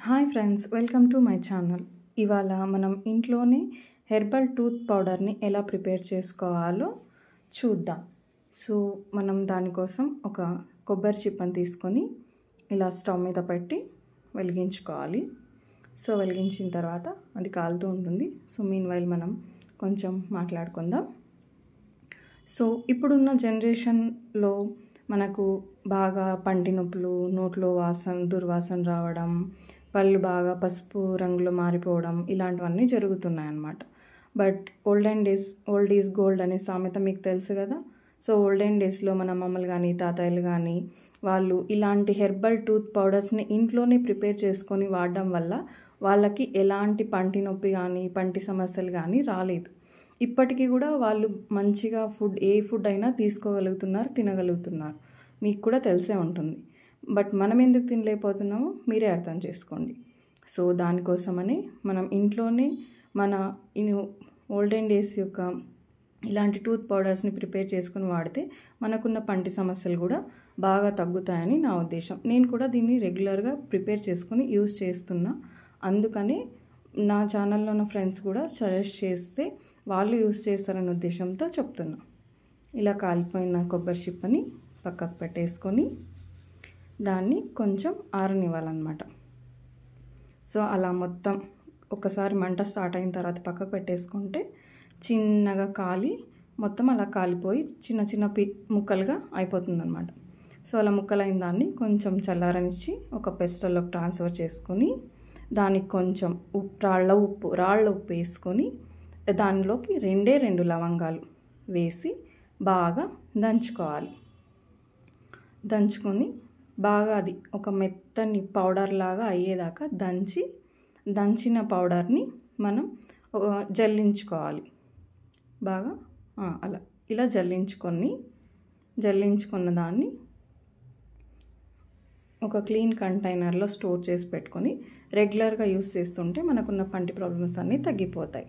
Hi friends, welcome to my channel. ఇవాళ మనం ఇంట్లోనే హెర్బల్ టూత్ పౌడర్ని ఎలా ప్రిపేర్ చేసుకోవాలో చూద్దాం. సో మనం దానికోసం ఒక కొబ్బరి చిప్పని తీసుకొని ఇలా స్టవ్ మీద పెట్టి వెలిగించుకోవాలి. సో వెలిగించిన తర్వాత అది కాలుతూ ఉంటుంది. సో మీన్వైల్ మనం కొంచెం మాట్లాడుకుందాం. సో ఇప్పుడున్న జనరేషన్లో మనకు బాగా పంటి నొప్పులు, నోట్లో దుర్వాసన రావడం, పళ్ళు బాగా పసుపు రంగులో మారిపోవడం ఇలాంటివన్నీ జరుగుతున్నాయి అన్నమాట. బట్ ఓల్డ్ ఈజ్ గోల్డ్ అనే సామెత మీకు తెలుసు కదా. సో ఓల్డెన్ డేస్లో మన అమ్మమ్మలు కానీ తాతయ్యలు కానీ వాళ్ళు ఇలాంటి హెర్బల్ టూత్ పౌడర్స్ని ఇంట్లోనే ప్రిపేర్ చేసుకొని వాడడం వల్ల వాళ్ళకి ఎలాంటి పంటి నొప్పి కానీ పంటి సమస్యలు కానీ రాలేదు. ఇప్పటికీ కూడా వాళ్ళు మంచిగా ఏ ఫుడ్ అయినా తీసుకోగలుగుతున్నారు, తినగలుగుతున్నారు. మీకు కూడా తెలిసే ఉంటుంది. బట్ మనం ఎందుకు తినలేకపోతున్నామో మీరే అర్థం చేసుకోండి. సో దానికోసమని మనం ఇంట్లోనే మన ఓల్డెన్ డేస్ యొక్క ఇలాంటి టూత్ పౌడర్స్ని ప్రిపేర్ చేసుకుని వాడితే మనకున్న పంటి సమస్యలు కూడా బాగా తగ్గుతాయని నా ఉద్దేశం. నేను కూడా దీన్ని రెగ్యులర్గా ప్రిపేర్ చేసుకుని యూజ్ చేస్తున్నా. అందుకని నా ఛానల్లో ఉన్న ఫ్రెండ్స్ కూడా సజెస్ట్ చేస్తే వాళ్ళు యూజ్ చేస్తారనే ఉద్దేశంతో చెప్తున్నా. ఇలా కాలిపోయిన కొబ్బరి చిప్పని పక్కకు పెట్టేసుకొని దాన్ని కొంచెం ఆరనివ్వాలన్నమాట. సో అలా మొత్తం ఒకసారి మంట స్టార్ట్ అయిన తర్వాత పక్కకు పెట్టేసుకుంటే చిన్నగా కాలి మొత్తం అలా కాలిపోయి చిన్న చిన్న ముక్కలుగా అయిపోతుందన్నమాట. సో అలా ముక్కలైన దాన్ని కొంచెం చల్లారనిచ్చి ఒక పెస్టల్లోకి ట్రాన్స్ఫర్ చేసుకొని దానికి కొంచెం రాళ్ళ ఉప్పు వేసుకొని దానిలోకి 2 లవంగాలు వేసి బాగా దంచుకోవాలి. దంచుకొని బాగా అది ఒక మెత్తని పౌడర్ లాగా అయ్యేదాకా దంచిన పౌడర్ని మనం జల్లించుకోవాలి. బాగా ఇలా జల్లించుకున్న దాన్ని ఒక క్లీన్ కంటైనర్లో స్టోర్ చేసి పెట్టుకొని రెగ్యులర్గా యూస్ చేస్తుంటే మనకున్న పంటి ప్రాబ్లమ్స్ అన్నీ తగ్గిపోతాయి.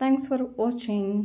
Thanks for watching.